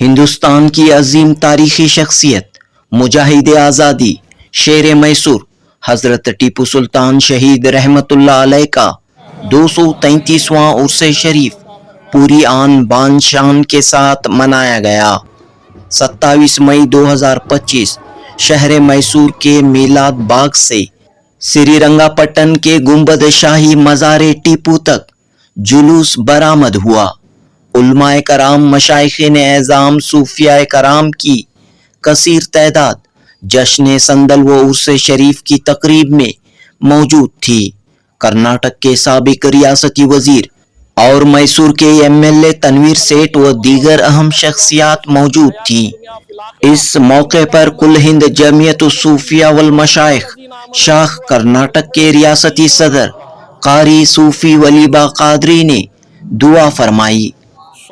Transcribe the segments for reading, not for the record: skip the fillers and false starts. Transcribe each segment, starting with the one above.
ہندوستان کی عظیم تاریخی شخصیت مجاہد آزادی شیر میسور حضرت ٹیپو سلطان شہید رحمت اللہ علیہ کا 233واں عرس شریف پوری آن بان شان کے ساتھ منایا گیا۔ 27 مئی 2025 شہر میسور کے میلاد باغ سے سری رنگا پٹن کے گنبد شاہی مزار ٹیپو تک جلوس برآمد ہوا۔ علماء کرام، مشائخین اعظام، صوفیاء کرام کی کثیر تعداد جشن سندل و عرس شریف کی تقریب میں موجود تھی۔ کرناٹک کے سابق ریاستی وزیر اور میسور کے ایم ایل اے تنویر سیٹھ و دیگر اہم شخصیات موجود تھیں۔ اس موقع پر کل ہند جمعیت الصوفیاء والمشائخ شاخ کرناٹک کے ریاستی صدر قاری صوفی ولی با قادری نے دعا فرمائی۔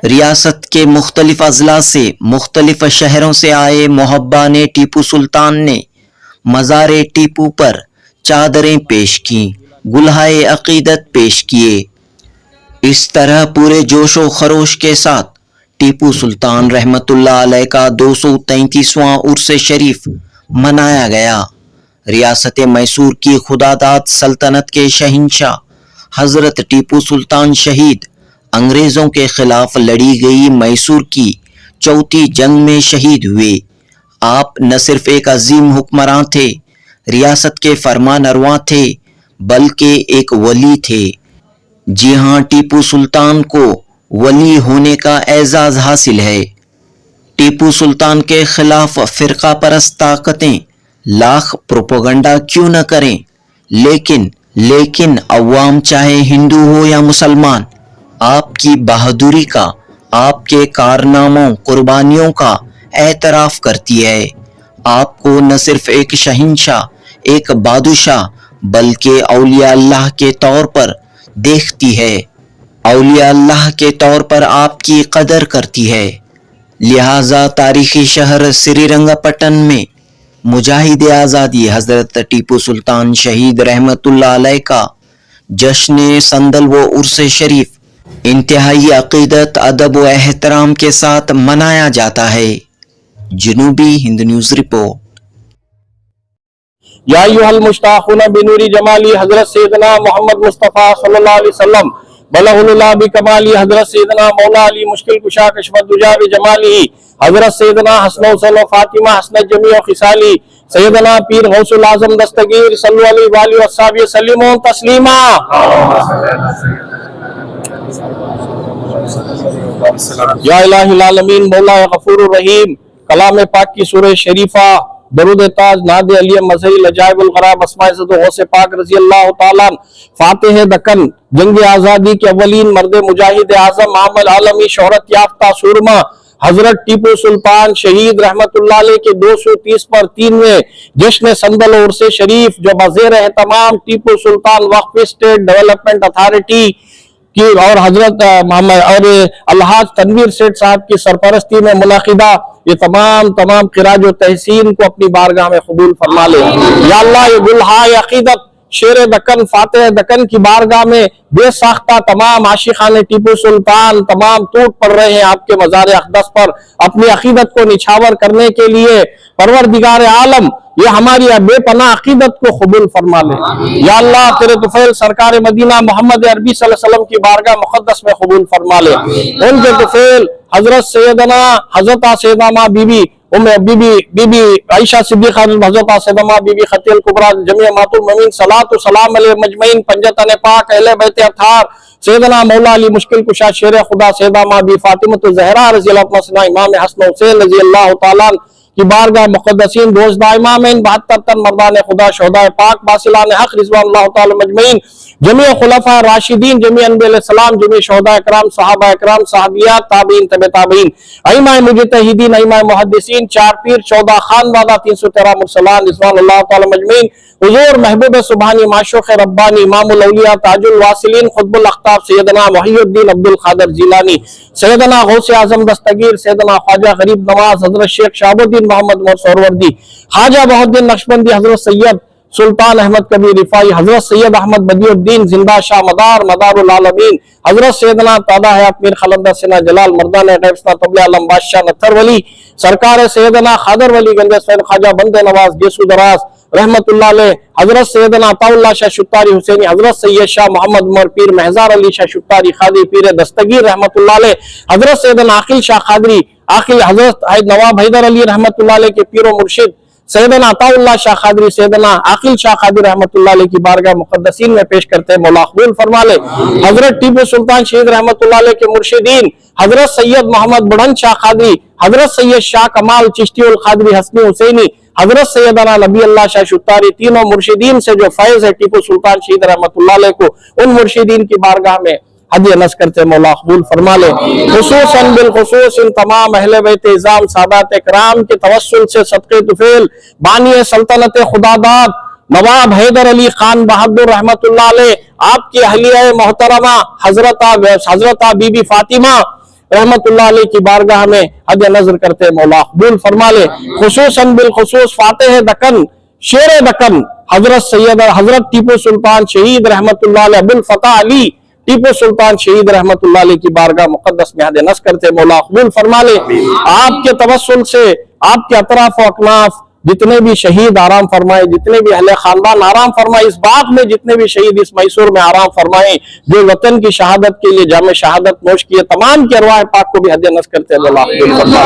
ریاست کے مختلف اضلاع سے مختلف شہروں سے آئے محبان ٹیپو سلطان نے مزار ٹیپو پر چادریں پیش کیں، گلہائے عقیدت پیش کیے۔ اس طرح پورے جوش و خروش کے ساتھ ٹیپو سلطان رحمت اللہ علیہ کا 233واں عرس شریف منایا گیا۔ ریاست میسور کی خداداد سلطنت کے شہنشاہ حضرت ٹیپو سلطان شہید انگریزوں کے خلاف لڑی گئی میسور کی چوتھی جنگ میں شہید ہوئے۔ آپ نہ صرف ایک عظیم حکمراں تھے، ریاست کے فرمان رواں تھے، بلکہ ایک ولی تھے۔ جی ہاں، ٹیپو سلطان کو ولی ہونے کا اعزاز حاصل ہے۔ ٹیپو سلطان کے خلاف فرقہ پرست طاقتیں لاکھ پروپیگنڈا کیوں نہ کریں، لیکن عوام چاہے ہندو ہو یا مسلمان، آپ کی بہادری کا، آپ کے کارناموں، قربانیوں کا اعتراف کرتی ہے۔ آپ کو نہ صرف ایک شہنشاہ، ایک بادشاہ، بلکہ اولیاء اللہ کے طور پر دیکھتی ہے۔ اولیاء اللہ کے طور پر آپ کی قدر کرتی ہے۔ لہٰذا تاریخی شہر سری رنگا پٹن میں مجاہد آزادی حضرت ٹیپو سلطان شہید رحمت اللہ علیہ کا جشن سندل و عرس شریف انتہائی عقیدت، ادب و احترام کے ساتھ منایا جاتا ہے۔ جنوبی ہند نیوز رپورٹ۔ یا ایھا المشتاقون بنور جمالی حضرت سیدنا محمد مصطفیٰ صلی اللہ علیہ وسلم بلغ اللہ بکمالی حضرت سیدنا مولا علی مشکل کشا کشف الدجا بجمالی حضرت سیدنا حسن حسین و فاطمہ حسنت جمیع خصالی سیدنا پیر غوث العظم دستگیر صلو علیہ وآلہ وصحبہ وسلم تسلیما۔ یا الہ العالمین مولا غفور الرحیم، کلام پاک کی سورہ شریفہ درود تاج ناد علی مظہری لجائب الغراب اسماء عزت و غوث پاک رضی اللہ تعالیٰ فاتح دکن جنگ آزادی کے اولین مرد مجاہد اعظم عامل عالمی شہرت یافتہ سورما حضرت ٹیپو سلطان شہید رحمت اللہ علیہ کے 230 پر 3ویں جشن سندل عرس شریف جو بزیر اہتمام ٹیپو سلطان وقف اسٹیٹ ڈیولپمنٹ اتھارٹی کی اور حضرت محمد اور الحاج تنویر سیٹھ صاحب کی سرپرستی میں منعقدہ، یہ تمام خراج و تحسین کو اپنی بارگاہ میں قبول فرما لے۔ یا اللہ، یہ گلہائے عقیدت شیر دکن، فاتح دکن کی بارگاہ میں بے ساختہ تمام عاشقان ٹیپو سلطان تمام ٹوٹ پڑ رہے ہیں آپ کے مزار اقدس پر اپنی عقیدت کو نچھاور کرنے کے لیے۔ پروردگار عالم، یہ ہماری بے پناہ عقیدت کو قبول فرما لے۔ یا اللہ، تیرے طفیل سرکار مدینہ محمد عربی صلی اللہ علیہ وسلم کی بارگاہ مقدس میں قبول فرما لے۔ ان کے طفیل حضرت سیدنا بی بی عائشہ صدیقہ، حضرت سیدنا بی بی خدیجہ الکبریٰ، جمیع امہات المومنین صلاۃ و سلام علیہ مجمعین، پنجتن پاک اہل بیت اطہار، سیدنا مولا علی مشکل کشا شیر خدا، سیدنا بی فاطمۃ الزہرا رضی اللہ عنہ، امام حسن حسین رضی اللہ تعالیٰ کی بارگاہ مقدسین، روزدہ امامین، 72 تن مردان خدا، شہداء پاک، باصلان حق رضوان اللہ تعالی مجمعین، جمیع خلفاء راشدین، جمیع انبیاء علیہ السلام، جمیع شہداء اکرام، صحابہ اکرام، صحابیات، تابعین، تبع تابعین، ائمہ مجتہدین، ائمہ محدثین، 4 پیر، 14 خانوادہ، 313 مرسلان رضوان اللہ تعالی مجمعین، حضور محبوب سبحانی، معشوق ربانی، امام الاولیاء، تاج الواصلین، قطب الاقطاب، سیدنا محی الدین عبد القادر جیلانی، سیدنا غوث اعظم دستگیر، سیدنا خواجہ غریب نواز، حضرت شیخ شہاب الدین محمد سہروردی، خواجہ بہاؤالدین نقشبندی، حضرت سید सुल्तान अहमद कबीर रिफाई, हजरत सैयद अहमद बदियुद्दीन जिंदा शाह मदार मदारुल आलमीन, हजरत सैयदना तादा हयात मीर खलंदा सिना जलाल मर्दान गैबस्ता तबले आलम बादशाह नत्थर वली, सरकार सैयदना खादर वली गंज सैयद ख्वाजा बंदे नवाज गेसू दराज रहमतुल्लाह अलैह, हजरत सैयदना अताउल्लाह शाह शुत्तारी हुसैनी, हजरत सैयद शाह मोहम्मद उमर पीर महजार अली शाह शुत्तारी खादी पीर दस्तगीर रहमतुल्लाह अलैह, हजरत सैयदना आकिल शाह खादरी आकिल, हजरत नवाब हैदर अली रहमतुल्लाह अलैह के पीरो मुर्शिद सैयदना अताउल्लाह शाह खादरी सैयदना आकिल शाह खादरी रहमतुल्लाह अलैह की बारगाह मुक़द्दसीन में पेश करते हैं, मौला कबूल फरमा ले। हजरत टीपू सुल्तान शहीद रहमतुल्लाह अलैह के मुर्शिदीन हजरत सैयद मोहम्मद बुलंद शाह खादरी, हजरत सैयद शाह कमाल चिश्ती उल खादरी हसनी हुसैनी, हजरत सैयदना नबी अल्लाह शाह शुत्तारी, तीनों मुर्शिदीन से जो फैज है टीपू सुल्तान शहीद रहमतुल्लाह अलैह को, उन मुर्शिदीन की बारगाह में हदिया नज़ करते मौला कबूल फरमा ले। खुसूसन बिलखुसूस इन तमाम अहले बैत इज़ाम सादात इकराम के तवस्सुल से सदक़े तुफ़ैल बानी सल्तनत खुदादाद नवाब हैदर अली खान बहादुर रहमतुल्लाह अलैह, आपकी अहलिया मोहतरमा हजरत बीबी फातिमा रहमतुल्लाह अलैह की बारगाह में हद नजर करते मौला कबूल फरमा ले। खुसूसन बिलखुसूस फातिह दक्कन शेर दक्कन हजरत टीपू सुल्तान शहीद रहमतुल्लाह अलैह अबुल फतह अली टीपू सुल्तान शहीद रहमतुल्लाह अलैह की बारगाह मुक़द्दस में हद नज़र करते मौला कबूल फरमा ले। आपके तवस्सुल से आपके अतराफ व अकनाफ जितने भी शहीद आराम फरमाए, जितने भी अहले खानदान आराम फरमाए, इस बात में जितने भी शहीद इस मैसूर में आराम फरमाए, जो वतन की शहादत के लिए जामे शहादत नोश किए, तमाम के अरवाह पाक को भी हदिया नज़र करते मौला कबूल फरमा।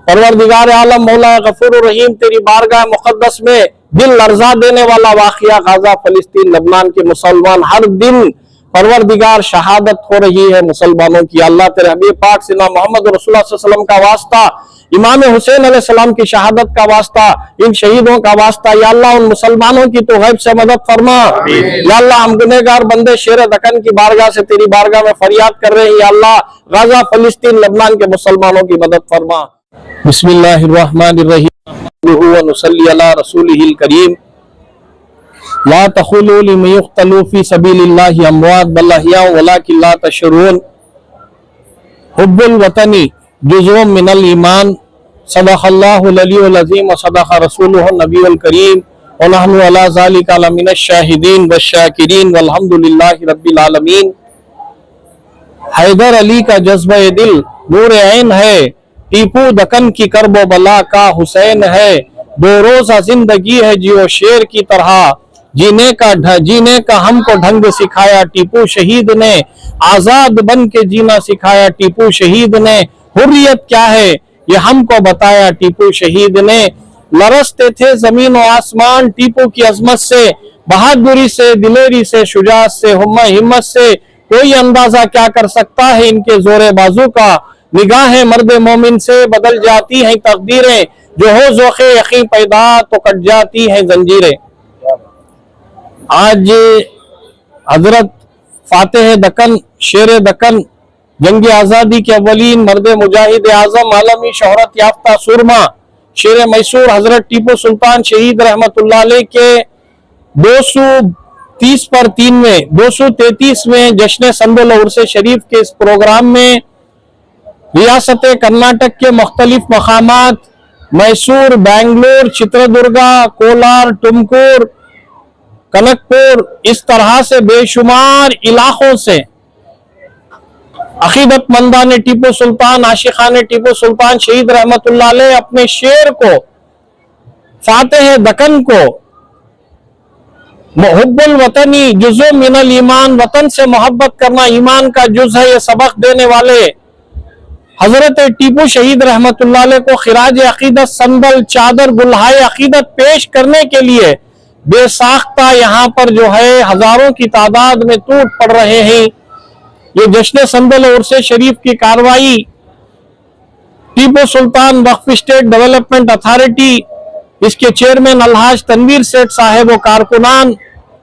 परवरदिगार आलम मौला गफूर रहीम, तेरी बारगाह मुक़द्दस में दिल लर्जा देने वाला वाक़िया गाजा फलस्तीन लबनान के मुसलमान हर दिन परवरदिगार शहादत हो रही है मुसलमानों की। अल्लाह तेरे हबीब पाक सिना मोहम्मद रसूलुल्लाह सल्लल्लाहु अलैहि वसल्लम का वास्ता, इमाम हुसैन अलैहि सलाम की शहादत का वास्ता, इन शहीदों का वास्ता, या अल्लाह उन मुसलमानों की तो गैब से मदद फरमा। या अल्लाह हम गुनहगार बंदे शेर दक्कन की बारगाह से तेरी बारगाह में फरियाद कर रहे हैं, या अल्लाह गाजा फलस्तीन लबनान के मुसलमानों की मदद फरमा। बिस्मिल्लाहिर्रहमानिर्रहीम व नुसल्ली अला रसूलिहिल करीम ला तखुलू लिमन युक़तलू फी सबीलिल्लाहि अमवात बल अहयाउ वलाकिन ला तशऊरून हुब्बुल वतनी जुज़्उम मिनल ईमान सदक़ल्लाहुल अलीयुल अज़ीम व सदक़ रसूलुहुन नबियुल करीम व नहनु अला ज़ालिका लमिनश शाहिदीन वश्शाकिरीन वल्हम्दुलिल्लाहि रब्बिल आलमीन। हैदर अली का जज्बे दिल नूर ऐन है, टीपू दक्कन की कर्बो बला का हुसैन है, दो रोज़ा जिंदगी है जियो शेर की तरह, जीने का हमको ढंग सिखाया टीपू शहीद ने, आजाद बन के जीना सिखाया टीपू शहीद ने, हुर्रियत क्या है ये हमको बताया टीपू शहीद ने। लरसते थे जमीन और आसमान टीपू की अजमत से, बहादुरी से, दिलेरी से, शुजाअत से, हिम्मत से, कोई अंदाजा क्या कर सकता है इनके जोरे बाजू का। निगाहें मर्द मोमिन से बदल जाती हैं तकदीरें, जो हो ज़ौक़े यकीन पैदा तो कट जाती हैं जंजीरें। आज हजरत फातिह दक्कन शेर दक्कन जंग आज़ादी के अव्वलीन मर्द मुजाहिद आज़म आलमी शोहरत याफ्ता सुरमा शेर मैसूर हजरत टीपू सुल्तान शहीद रहमतुल्लाह अलैह के 233 में जश्न संदुल उर्स शरीफ के इस प्रोग्राम में रियासत कर्नाटक के मुख्तलिफ मकामात मैसूर, बेंगलुरु, चित्रदुर्गा, कोलार, टुमकुर, कनकपुर, इस तरह से बेशुमार इलाकों से अकीदतमंदान टीपू सुल्तान, आशिकान टीपू सुल्तान शहीद रहमतुल्लाह अलैह अपने शेर को, फातिह दक्कन को, मुहब्बुल वतनी जुज़्उ मिनल ईमान, वतन से मोहब्बत करना ईमान का जुज़ है, ये सबक देने वाले हजरत टीपू शहीद रहमतुल्लाह अलैह को खिराज अकीदत संदल, चादर, गुलहाए अकीदत पेश करने के लिए बेसाख्ता यहाँ पर जो है हजारों की तादाद में टूट पड़ रहे हैं। ये जश्न संदल उर्स शरीफ की कार्रवाई टीपू सुल्तान वक्फ स्टेट डेवलपमेंट अथॉरिटी, इसके चेयरमैन अलहाज तनवीर सेठ साहब व कारकुनान,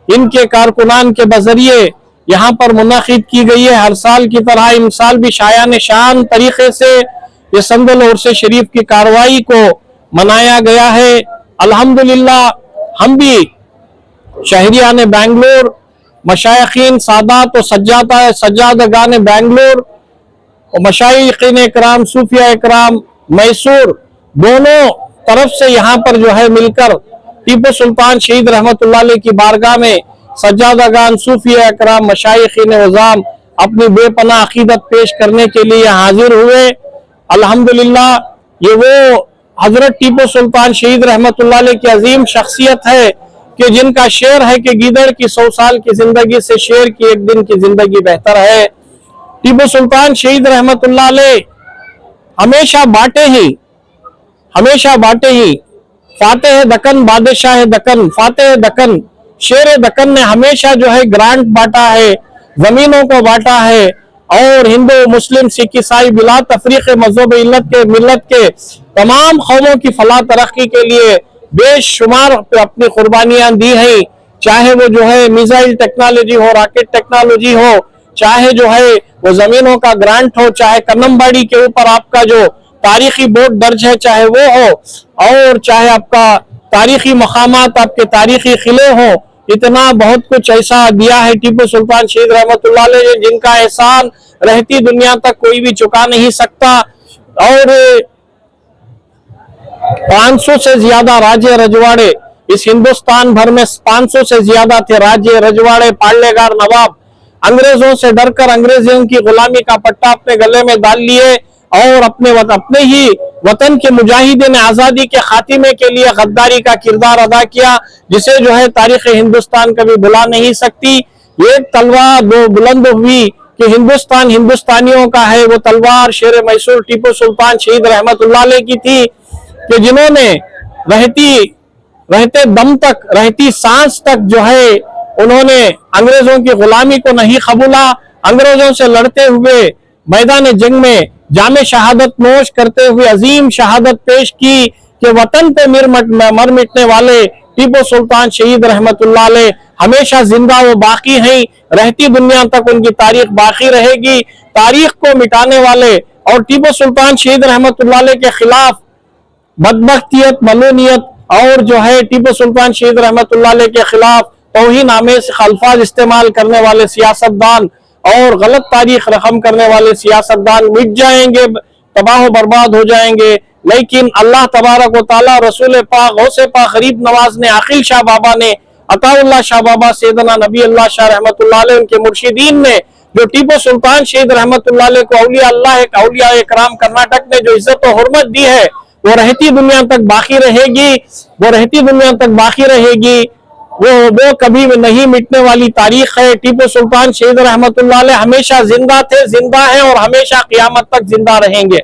इनके कारकुनान के बजरिए यहाँ पर मुनाकिद की गई है। हर साल की तरह इस साल भी शायान शान तरीके से ये संदल उर्स शरीफ की कार्रवाई को मनाया गया है। अल्हम्दुलिल्लाह हम भी शहरियान बेंगलोर, मशाइखीन सादात और सज्जादगान बेंगलोर और मशाइखीन इकराम, सूफिया इकराम मैसूर, दोनों तरफ से यहाँ पर जो है मिलकर टीपू सुल्तान शहीद रहमतुल्लाह अलैह की बारगाह में सज्जादागान, सूफी अकराम, मशाइखीन वज़ाम अपनी बेपनाह अकीदत पेश करने के लिए हाजिर हुए। अल्हम्दुलिल्लाह, ये वो हजरत टीपू सुल्तान शहीद रहमतुल्लाह अलैह की अजीम शख्सियत है कि जिनका शेर है कि गीदड़ की 100 साल की जिंदगी से शेर की एक दिन की जिंदगी बेहतर है। टीपू सुल्तान शहीद रहमतुल्लाह अलैह हमेशा बांटे ही फातेह दक्कन, बादशाह दक्कन, फातेह दक्कन, शेर दक्कन ने हमेशा जो है ग्रांट बांटा है, जमीनों को बांटा है और हिंदू, मुस्लिम, सिख, ईसाई बिला तफरीक मजहब मिल्लत के तमाम कौमों की फलाह तरक्की के लिए बेशुमार अपनी कुर्बानियां दी है। चाहे वो जो है मिसाइल टेक्नोलॉजी हो, रॉकेट टेक्नोलॉजी हो, चाहे जो है वो जमीनों का ग्रांट हो, चाहे कन्नमबाड़ी के ऊपर आपका जो तारीखी बोर्ड दर्ज है चाहे वो हो, और चाहे आपका तारीखी मकामात, आपके तारीखी किले हो, इतना बहुत कुछ ऐसा दिया है टीपू सुल्तान शहीद रहमतुल्लाह अलैह जिनका एहसान रहती दुनिया तक कोई भी चुका नहीं सकता। और 500 से ज्यादा राज्य रजवाड़े इस हिंदुस्तान भर में 500 से ज्यादा थे राज्य रजवाड़े, पालेगार, नवाब अंग्रेजों से डरकर अंग्रेजों की गुलामी का पट्टा अपने गले में डाल लिए और अपने ही वतन के मुजाहिदीन आजादी के खात्मे के लिए गद्दारी का किरदार अदा किया, जिसे जो है तारीख हिंदुस्तान कभी भुला नहीं सकती। एक तलवार दो बुलंद हुई कि हिंदुस्तान हिंदुस्तानियों का है, वो तलवार शेर मैसूर टीपू सुल्तान शहीद रहमतुल्लाह अलैह की थी कि जिन्होंने रहते दम तक, रहती सांस तक जो है उन्होंने अंग्रेजों की गुलामी को नहीं कबूला। अंग्रेजों से लड़ते हुए मैदान जंग में जामे शहादत नोश करते हुए अजीम शहादत पेश की कि वतन पे मर मिटने वाले टीपू सुल्तान शहीद रहमतुल्लाह अलैह हमेशा जिंदा वो बाकी हैं, रहती दुनिया तक उनकी तारीख बाकी रहेगी। तारीख को मिटाने वाले और टीपू सुल्तान शहीद रहमतुल्लाह अलैह के खिलाफ बदबख्तियत, मलूनियत और जो है टीपू सुल्तान शहीद रहमतुल्लाह अलैह के खिलाफ तौहीन आमेज अल्फाज इस्तेमाल करने वाले सियासतदान और गलत तारीख रकम करने वाले सियासतदान मिट जाएंगे, तबाह बर्बाद हो जाएंगे। लेकिन अल्लाह तबारक व तआला, रसूल पाक, गौसे पाक गरीब नवाज ने, आकिल शाह बाबा ने, अताउल्लाह शाह बाबा, सैयदना नबी अल्लाह शाह रहमतुल्लाह अलैह, उनके मुर्शिदीन ने जो टीपू सुल्तान शहीद रहमतुल्लाह अलैह को औलिया अल्लाह, औलिया इकराम कर्नाटक ने जो इज्जत और हुर्मत दी है वो रहती दुनिया तक बाकी रहेगी, वो रहती दुनिया तक बाकी रहेगी। वो कभी नहीं मिटने वाली तारीख है। टीपू सुल्तान शहीद रहमतुल्लाह अलैह हमेशा जिंदा थे, जिंदा हैं और हमेशा क़यामत तक जिंदा रहेंगे।